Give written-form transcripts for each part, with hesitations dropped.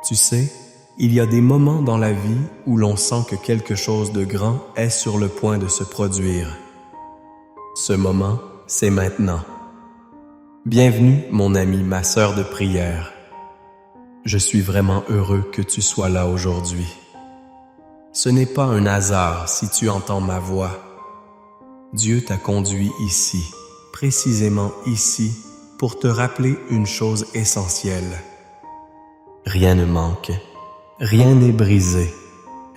Tu sais, il y a des moments dans la vie où l'on sent que quelque chose de grand est sur le point de se produire. Ce moment, c'est maintenant. Bienvenue, mon ami, ma sœur de prière. Je suis vraiment heureux que tu sois là aujourd'hui. Ce n'est pas un hasard si tu entends ma voix. Dieu t'a conduit ici, précisément ici, pour te rappeler une chose essentielle. Rien ne manque, rien n'est brisé,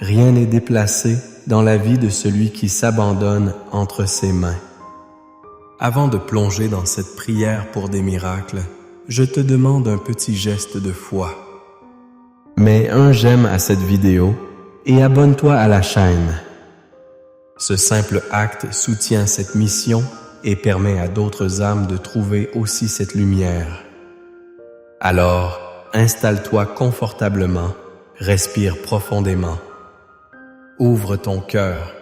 rien n'est déplacé dans la vie de celui qui s'abandonne entre ses mains. Avant de plonger dans cette prière pour des miracles, je te demande un petit geste de foi. Mets un j'aime à cette vidéo et abonne-toi à la chaîne. Ce simple acte soutient cette mission et permet à d'autres âmes de trouver aussi cette lumière. Alors, installe-toi confortablement, respire profondément. Ouvre ton cœur.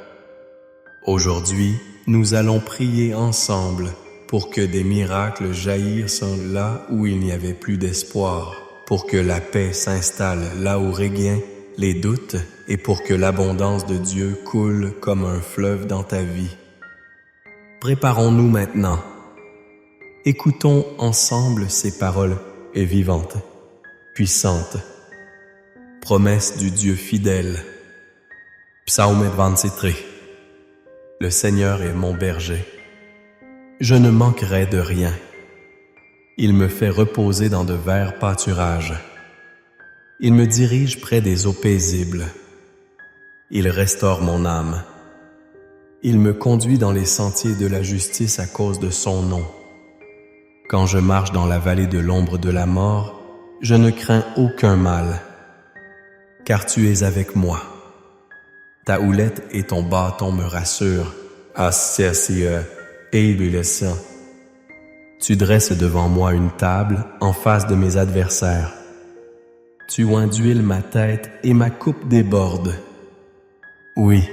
Aujourd'hui, nous allons prier ensemble pour que des miracles jaillissent là où il n'y avait plus d'espoir, pour que la paix s'installe là où régnaient les doutes et pour que l'abondance de Dieu coule comme un fleuve dans ta vie. Préparons-nous maintenant. Écoutons ensemble ces paroles vivantes, puissantes. Promesse du Dieu fidèle. Psaume 23. Le Seigneur est mon berger. Je ne manquerai de rien. Il me fait reposer dans de verts pâturages. Il me dirige près des eaux paisibles. Il restaure mon âme. Il me conduit dans les sentiers de la justice à cause de son nom. Quand je marche dans la vallée de l'ombre de la mort, je ne crains aucun mal, car tu es avec moi. Ta houlette et ton bâton me rassurent. Tu dresses devant moi une table en face de mes adversaires. Tu oins d'huile ma tête et ma coupe déborde. Oui,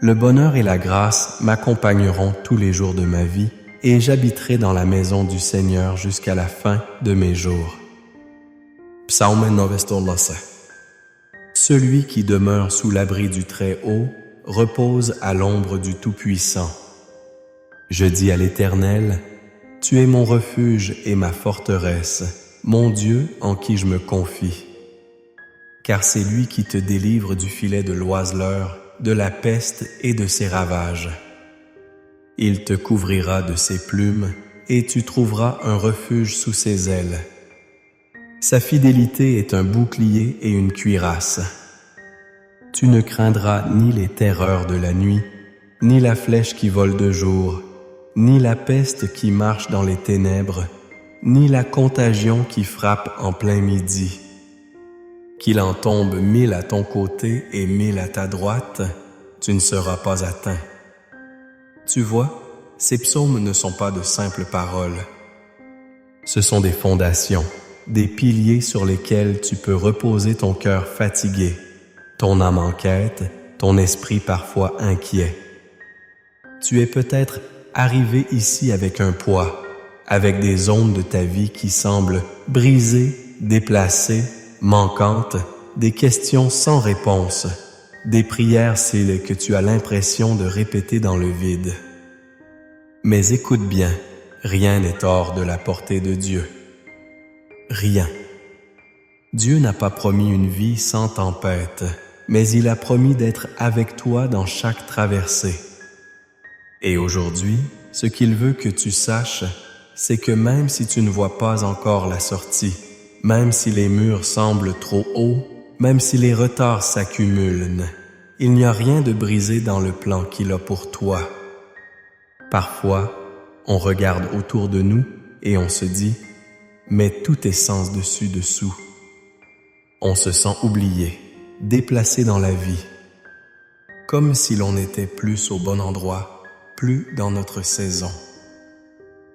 le bonheur et la grâce m'accompagneront tous les jours de ma vie et j'habiterai dans la maison du Seigneur jusqu'à la fin de mes jours. Psaume 9. Celui qui demeure sous l'abri du Très-Haut repose à l'ombre du Tout-Puissant. Je dis à l'Éternel, tu es mon refuge et ma forteresse, mon Dieu en qui je me confie. Car c'est lui qui te délivre du filet de l'oiseleur, de la peste et de ses ravages. Il te couvrira de ses plumes et tu trouveras un refuge sous ses ailes. Sa fidélité est un bouclier et une cuirasse. Tu ne craindras ni les terreurs de la nuit, ni la flèche qui vole de jour, ni la peste qui marche dans les ténèbres, ni la contagion qui frappe en plein midi. Qu'il en tombe 1000 à ton côté et 1000 à ta droite, tu ne seras pas atteint. Tu vois, ces psaumes ne sont pas de simples paroles. Ce sont des fondations, des piliers sur lesquels tu peux reposer ton cœur fatigué, ton âme en quête, ton esprit parfois inquiet. Tu es peut-être arrivé ici avec un poids, avec des zones de ta vie qui semblent brisées, déplacées, manquantes, des questions sans réponse, des prières que tu as l'impression de répéter dans le vide. Mais écoute bien, rien n'est hors de la portée de Dieu. Rien. Dieu n'a pas promis une vie sans tempête, mais il a promis d'être avec toi dans chaque traversée. Et aujourd'hui, ce qu'il veut que tu saches, c'est que même si tu ne vois pas encore la sortie, même si les murs semblent trop hauts, même si les retards s'accumulent, il n'y a rien de brisé dans le plan qu'il a pour toi. Parfois, on regarde autour de nous et on se dit « mais tout est sens dessus dessous ». On se sent oublié, déplacé dans la vie, comme si l'on était plus au bon endroit, plus dans notre saison.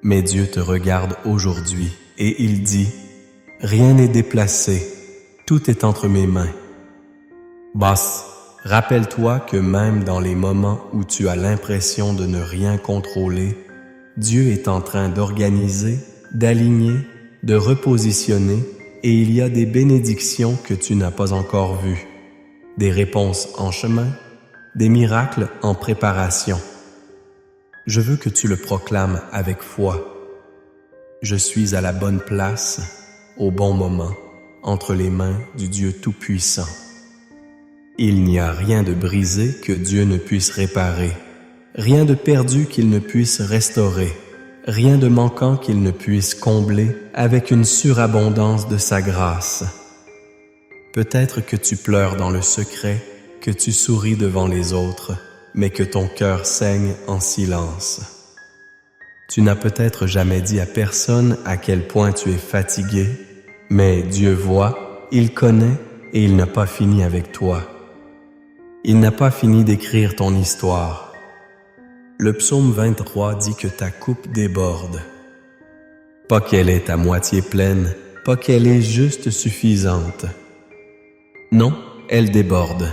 Mais Dieu te regarde aujourd'hui et il dit « rien n'est déplacé, tout est entre mes mains ». Boss, rappelle-toi que même dans les moments où tu as l'impression de ne rien contrôler, Dieu est en train d'organiser, d'aligner, de repositionner et il y a des bénédictions que tu n'as pas encore vues, des réponses en chemin, des miracles en préparation. Je veux que tu le proclames avec foi. Je suis à la bonne place, au bon moment, entre les mains du Dieu Tout-Puissant. Il n'y a rien de brisé que Dieu ne puisse réparer, rien de perdu qu'il ne puisse restaurer, rien de manquant qu'il ne puisse combler avec une surabondance de sa grâce. Peut-être que tu pleures dans le secret, que tu souris devant les autres, mais que ton cœur saigne en silence. Tu n'as peut-être jamais dit à personne à quel point tu es fatigué, mais Dieu voit, il connaît et il n'a pas fini avec toi. Il n'a pas fini d'écrire ton histoire. Le psaume 23 dit que ta coupe déborde. Pas qu'elle est à moitié pleine, pas qu'elle est juste suffisante. Non, elle déborde.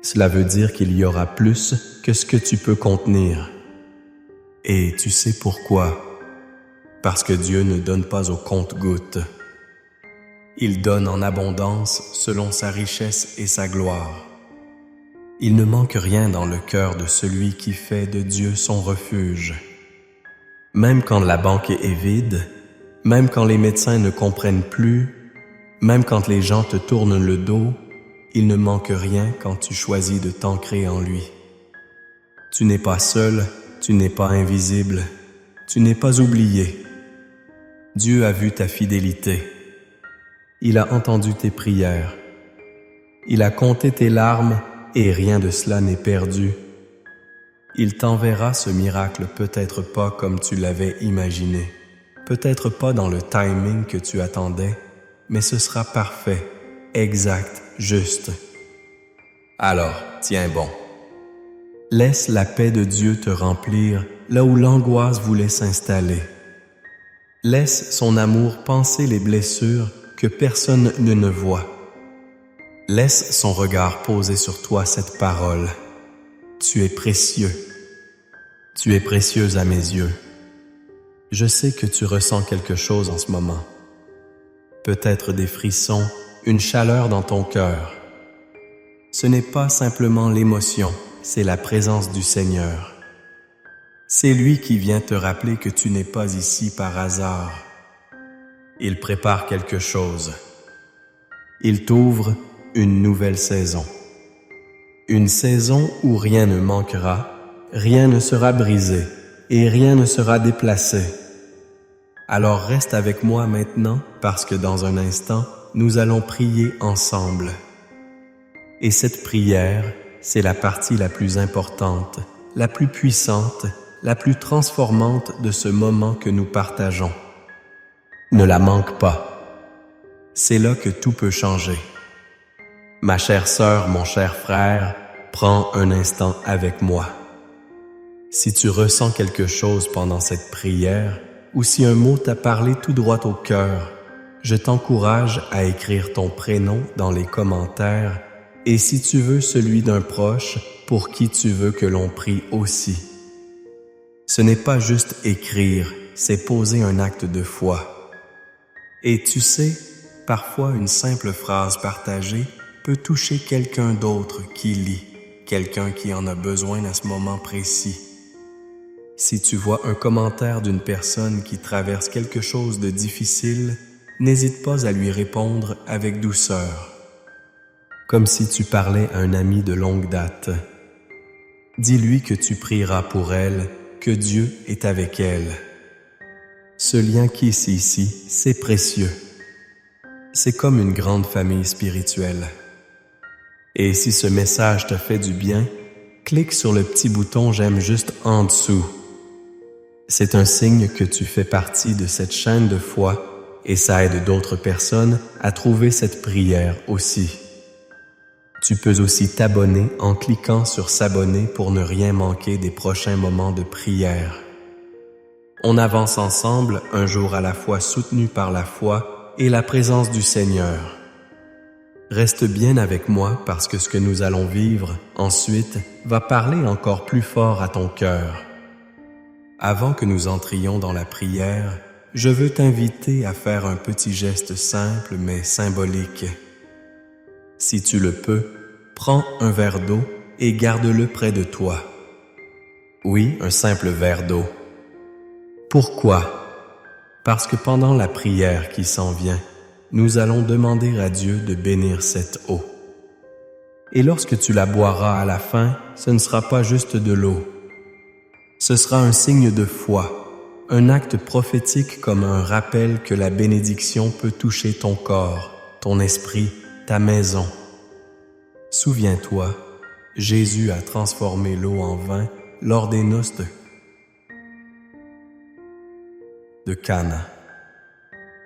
Cela veut dire qu'il y aura plus que ce que tu peux contenir. Et tu sais pourquoi? Parce que Dieu ne donne pas au compte-gouttes. Il donne en abondance selon sa richesse et sa gloire. Il ne manque rien dans le cœur de celui qui fait de Dieu son refuge. Même quand la banque est vide, même quand les médecins ne comprennent plus, même quand les gens te tournent le dos, il ne manque rien quand tu choisis de t'ancrer en lui. Tu n'es pas seul, tu n'es pas invisible, tu n'es pas oublié. Dieu a vu ta fidélité. Il a entendu tes prières. Il a compté tes larmes et rien de cela n'est perdu. Il t'enverra ce miracle peut-être pas comme tu l'avais imaginé, peut-être pas dans le timing que tu attendais, mais ce sera parfait, exact, juste. Alors, tiens bon. Laisse la paix de Dieu te remplir là où l'angoisse voulait s'installer. Laisse son amour panser les blessures que personne ne voit. Laisse son regard poser sur toi cette parole. Tu es précieux. Tu es précieuse à mes yeux. Je sais que tu ressens quelque chose en ce moment. Peut-être des frissons, une chaleur dans ton cœur. Ce n'est pas simplement l'émotion, c'est la présence du Seigneur. C'est lui qui vient te rappeler que tu n'es pas ici par hasard. Il prépare quelque chose. Il t'ouvre une nouvelle saison. Une saison où rien ne manquera, rien ne sera brisé et rien ne sera déplacé. Alors reste avec moi maintenant parce que dans un instant, nous allons prier ensemble. Et cette prière, c'est la partie la plus importante, la plus puissante, la plus transformante de ce moment que nous partageons. Ne la manque pas. C'est là que tout peut changer. Ma chère sœur, mon cher frère, prends un instant avec moi. Si tu ressens quelque chose pendant cette prière, ou si un mot t'a parlé tout droit au cœur, je t'encourage à écrire ton prénom dans les commentaires et si tu veux celui d'un proche pour qui tu veux que l'on prie aussi. Ce n'est pas juste écrire, c'est poser un acte de foi. Et tu sais, parfois une simple phrase partagée peut toucher quelqu'un d'autre qui lit, quelqu'un qui en a besoin à ce moment précis. Si tu vois un commentaire d'une personne qui traverse quelque chose de difficile, n'hésite pas à lui répondre avec douceur, comme si tu parlais à un ami de longue date. Dis-lui que tu prieras pour elle, que Dieu est avec elle. Ce lien qui est ici, c'est précieux. C'est comme une grande famille spirituelle. Et si ce message te fait du bien, clique sur le petit bouton « J'aime » juste en dessous. C'est un signe que tu fais partie de cette chaîne de foi et ça aide d'autres personnes à trouver cette prière aussi. Tu peux aussi t'abonner en cliquant sur s'abonner pour ne rien manquer des prochains moments de prière. On avance ensemble, un jour à la fois soutenu par la foi et la présence du Seigneur. Reste bien avec moi parce que ce que nous allons vivre ensuite va parler encore plus fort à ton cœur. Avant que nous entrions dans la prière, je veux t'inviter à faire un petit geste simple mais symbolique. Si tu le peux, prends un verre d'eau et garde-le près de toi. Oui, un simple verre d'eau. Pourquoi? Parce que pendant la prière qui s'en vient, nous allons demander à Dieu de bénir cette eau. Et lorsque tu la boiras à la fin, ce ne sera pas juste de l'eau. Ce sera un signe de foi, un acte prophétique comme un rappel que la bénédiction peut toucher ton corps, ton esprit, ta maison. Souviens-toi, Jésus a transformé l'eau en vin lors des noces de Cana.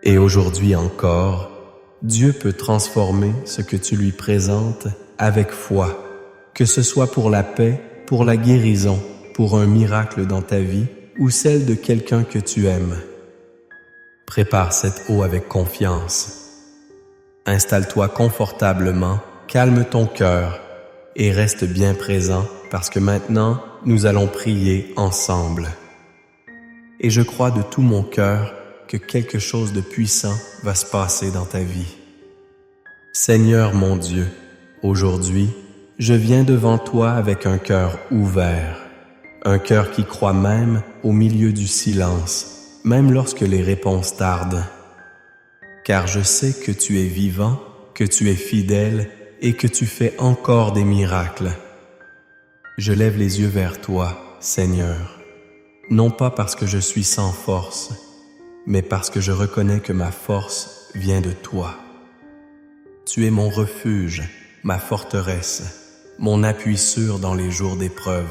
Et aujourd'hui encore, Dieu peut transformer ce que tu lui présentes avec foi, que ce soit pour la paix, pour la guérison, pour un miracle dans ta vie ou celle de quelqu'un que tu aimes. Prépare cette eau avec confiance. Installe-toi confortablement, calme ton cœur et reste bien présent parce que maintenant, nous allons prier ensemble. Et je crois de tout mon cœur que quelque chose de puissant va se passer dans ta vie. Seigneur mon Dieu, aujourd'hui, je viens devant toi avec un cœur ouvert, un cœur qui croit même au milieu du silence, même lorsque les réponses tardent. Car je sais que tu es vivant, que tu es fidèle et que tu fais encore des miracles. Je lève les yeux vers toi, Seigneur, non pas parce que je suis sans force, mais parce que je reconnais que ma force vient de toi. Tu es mon refuge, ma forteresse, mon appui sûr dans les jours d'épreuve.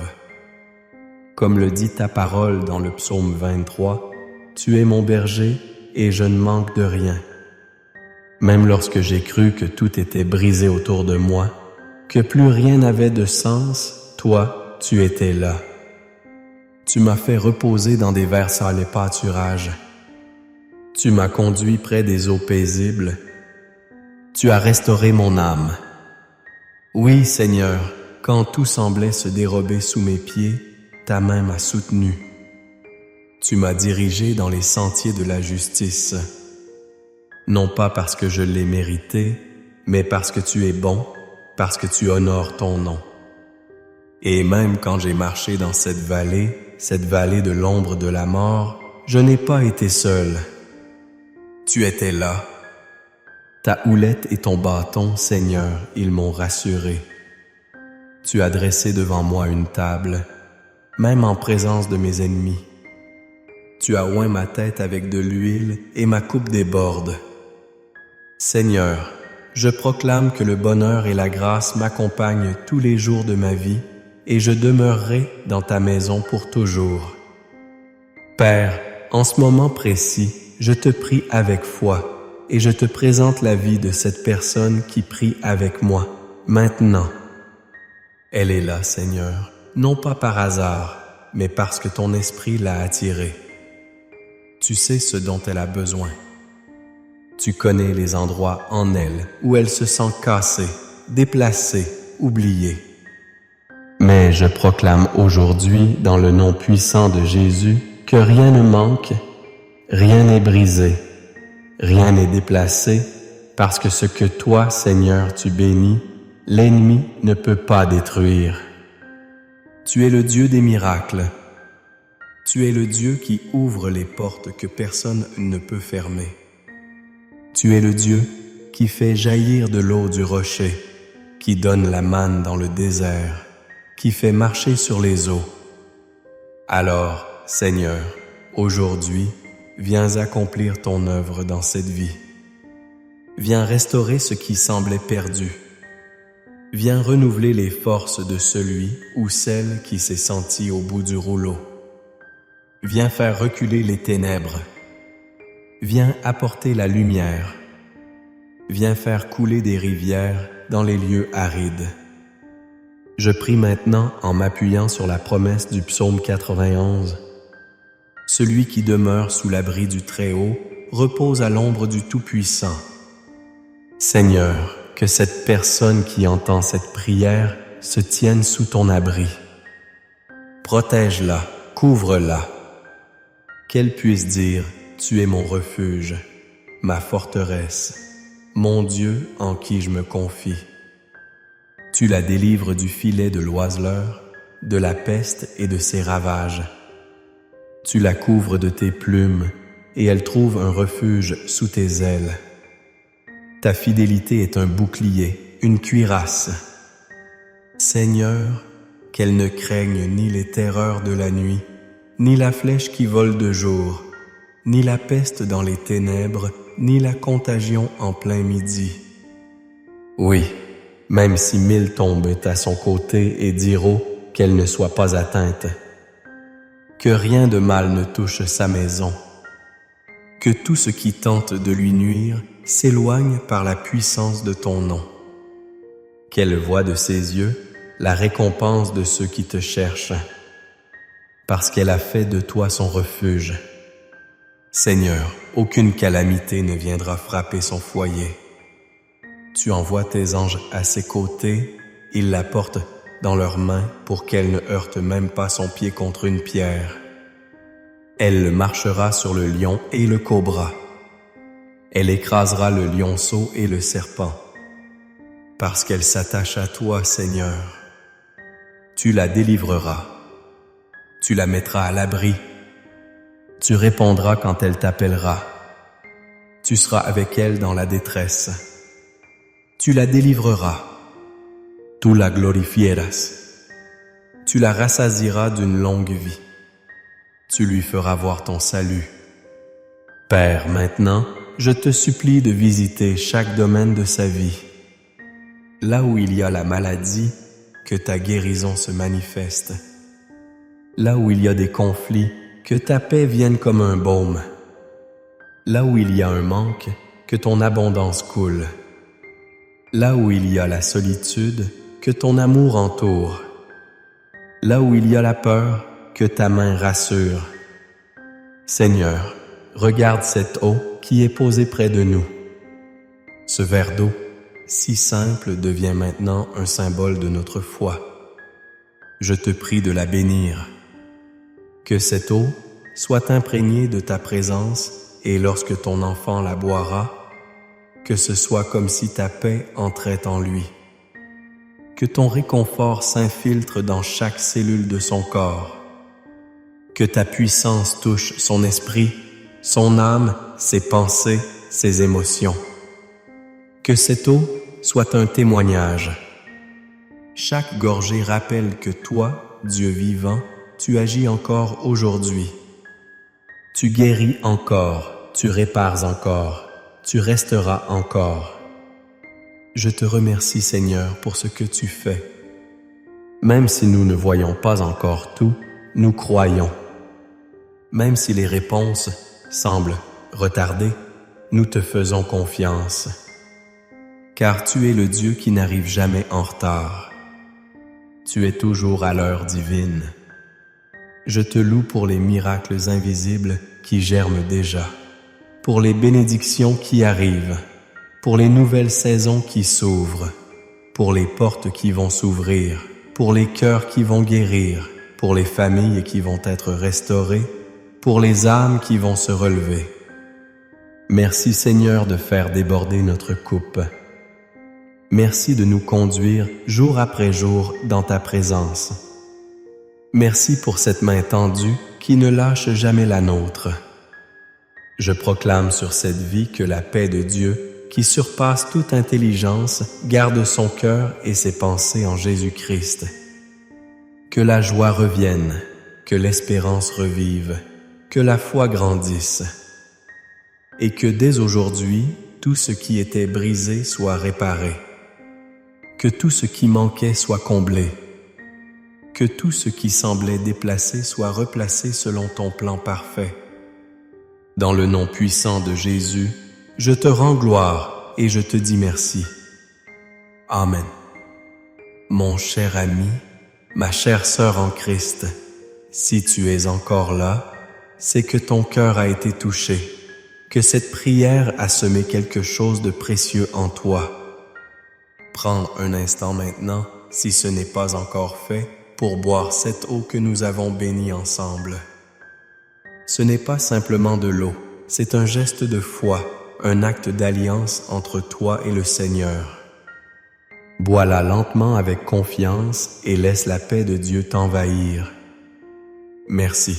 Comme le dit ta parole dans le psaume 23, tu es mon berger et je ne manque de rien. Même lorsque j'ai cru que tout était brisé autour de moi, que plus rien n'avait de sens, toi, tu étais là. Tu m'as fait reposer dans des versants pâturages. Tu m'as conduit près des eaux paisibles. Tu as restauré mon âme. Oui, Seigneur, quand tout semblait se dérober sous mes pieds, ta main m'a soutenu. Tu m'as dirigé dans les sentiers de la justice. Non pas parce que je l'ai mérité, mais parce que tu es bon, parce que tu honores ton nom. Et même quand j'ai marché dans cette vallée de l'ombre de la mort, je n'ai pas été seul. Tu étais là. Ta houlette et ton bâton, Seigneur, ils m'ont rassuré. Tu as dressé devant moi une table, même en présence de mes ennemis. Tu as oint ma tête avec de l'huile et ma coupe déborde. Seigneur, je proclame que le bonheur et la grâce m'accompagnent tous les jours de ma vie et je demeurerai dans ta maison pour toujours. Père, en ce moment précis, je te prie avec foi et je te présente la vie de cette personne qui prie avec moi, maintenant. Elle est là, Seigneur, non pas par hasard, mais parce que ton esprit l'a attirée. Tu sais ce dont elle a besoin. Tu connais les endroits en elle où elle se sent cassée, déplacée, oubliée. Mais je proclame aujourd'hui, dans le nom puissant de Jésus, que rien ne manque, rien n'est brisé, rien n'est déplacé, parce que ce que toi, Seigneur, tu bénis, l'ennemi ne peut pas détruire. Tu es le Dieu des miracles. Tu es le Dieu qui ouvre les portes que personne ne peut fermer. Tu es le Dieu qui fait jaillir de l'eau du rocher, qui donne la manne dans le désert, qui fait marcher sur les eaux. Alors, Seigneur, aujourd'hui, viens accomplir ton œuvre dans cette vie. Viens restaurer ce qui semblait perdu. Viens renouveler les forces de celui ou celle qui s'est senti au bout du rouleau. Viens faire reculer les ténèbres. Viens apporter la lumière. Viens faire couler des rivières dans les lieux arides. Je prie maintenant en m'appuyant sur la promesse du psaume 91. Celui qui demeure sous l'abri du Très-Haut repose à l'ombre du Tout-Puissant. Seigneur, que cette personne qui entend cette prière se tienne sous ton abri. Protège-la, couvre-la. Qu'elle puisse dire « tu es mon refuge, ma forteresse, mon Dieu en qui je me confie. Tu la délivres du filet de l'oiseleur, de la peste et de ses ravages. Tu la couvres de tes plumes, et elle trouve un refuge sous tes ailes. Ta fidélité est un bouclier, une cuirasse. Seigneur, qu'elle ne craigne ni les terreurs de la nuit, ni la flèche qui vole de jour, ni la peste dans les ténèbres, ni la contagion en plein midi. Oui, même si 1000 tombent à son côté et diront qu'elle ne soit pas atteinte. Que rien de mal ne touche sa maison. Que tout ce qui tente de lui nuire s'éloigne par la puissance de ton nom. Qu'elle voie de ses yeux la récompense de ceux qui te cherchent, parce qu'elle a fait de toi son refuge. Seigneur, aucune calamité ne viendra frapper son foyer. Tu envoies tes anges à ses côtés, ils la portent dans leurs mains pour qu'elle ne heurte même pas son pied contre une pierre. Elle marchera sur le lion et le cobra. Elle écrasera le lionceau et le serpent. Parce qu'elle s'attache à toi, Seigneur, tu la délivreras. Tu la mettras à l'abri. Tu répondras quand elle t'appellera. Tu seras avec elle dans la détresse. Tu la délivreras. Tu la glorifieras. Tu la rassasieras d'une longue vie. Tu lui feras voir ton salut. Père, maintenant, je te supplie de visiter chaque domaine de sa vie. Là où il y a la maladie, que ta guérison se manifeste. Là où il y a des conflits, que ta paix vienne comme un baume. Là où il y a un manque, que ton abondance coule. Là où il y a la solitude, que ton amour entoure. Là où il y a la peur, que ta main rassure. Seigneur, regarde cette eau qui est posée près de nous. Ce verre d'eau, si simple, devient maintenant un symbole de notre foi. Je te prie de la bénir. Que cette eau soit imprégnée de ta présence et lorsque ton enfant la boira, que ce soit comme si ta paix entrait en lui. Que ton réconfort s'infiltre dans chaque cellule de son corps. Que ta puissance touche son esprit, son âme, ses pensées, ses émotions. Que cette eau soit un témoignage. Chaque gorgée rappelle que toi, Dieu vivant, tu agis encore aujourd'hui. Tu guéris encore, tu répares encore, tu resteras encore. Je te remercie, Seigneur, pour ce que tu fais. Même si nous ne voyons pas encore tout, nous croyons. Même si les réponses semblent retardées, nous te faisons confiance. Car tu es le Dieu qui n'arrive jamais en retard. Tu es toujours à l'heure divine. Je te loue pour les miracles invisibles qui germent déjà, pour les bénédictions qui arrivent, pour les nouvelles saisons qui s'ouvrent, pour les portes qui vont s'ouvrir, pour les cœurs qui vont guérir, pour les familles qui vont être restaurées, pour les âmes qui vont se relever. Merci Seigneur de faire déborder notre coupe. Merci de nous conduire jour après jour dans ta présence. Merci pour cette main tendue qui ne lâche jamais la nôtre. Je proclame sur cette vie que la paix de Dieu, qui surpasse toute intelligence, garde son cœur et ses pensées en Jésus-Christ. Que la joie revienne, que l'espérance revive, que la foi grandisse, et que dès aujourd'hui, tout ce qui était brisé soit réparé, que tout ce qui manquait soit comblé, que tout ce qui semblait déplacé soit replacé selon ton plan parfait. Dans le nom puissant de Jésus, je te rends gloire et je te dis merci. Amen. Mon cher ami, ma chère sœur en Christ, si tu es encore là, c'est que ton cœur a été touché, que cette prière a semé quelque chose de précieux en toi. Prends un instant maintenant, si ce n'est pas encore fait, pour boire cette eau que nous avons bénie ensemble. Ce n'est pas simplement de l'eau, c'est un geste de foi, un acte d'alliance entre toi et le Seigneur. Bois-la lentement avec confiance et laisse la paix de Dieu t'envahir. Merci.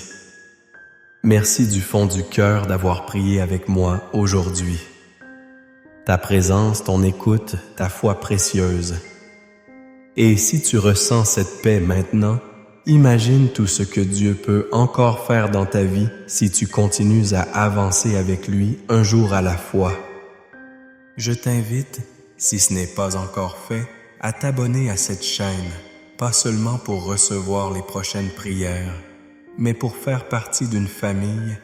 Merci du fond du cœur d'avoir prié avec moi aujourd'hui. Ta présence, ton écoute, ta foi précieuse. Et si tu ressens cette paix maintenant, imagine tout ce que Dieu peut encore faire dans ta vie si tu continues à avancer avec lui un jour à la fois. Je t'invite, si ce n'est pas encore fait, à t'abonner à cette chaîne, pas seulement pour recevoir les prochaines prières, mais pour faire partie d'une famille,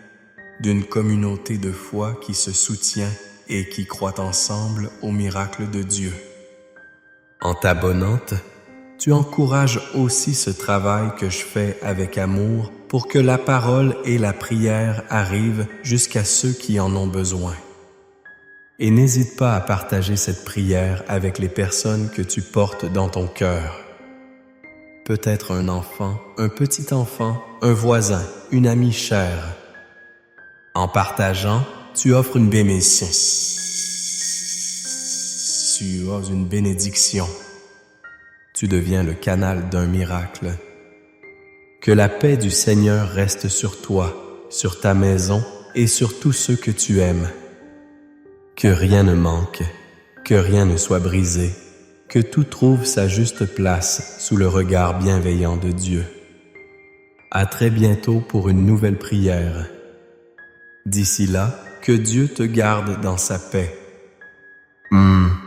d'une communauté de foi qui se soutient et qui croit ensemble au miracle de Dieu. En t'abonnant, tu encourages aussi ce travail que je fais avec amour pour que la parole et la prière arrivent jusqu'à ceux qui en ont besoin. Et n'hésite pas à partager cette prière avec les personnes que tu portes dans ton cœur. Peut-être un enfant, un petit enfant, un voisin, une amie chère. En partageant, tu offres une bénédiction. Tu as une bénédiction. Tu deviens le canal d'un miracle. Que la paix du Seigneur reste sur toi, sur ta maison et sur tous ceux que tu aimes. Que rien ne manque, que rien ne soit brisé, que tout trouve sa juste place sous le regard bienveillant de Dieu. À très bientôt pour une nouvelle prière. D'ici là, que Dieu te garde dans sa paix.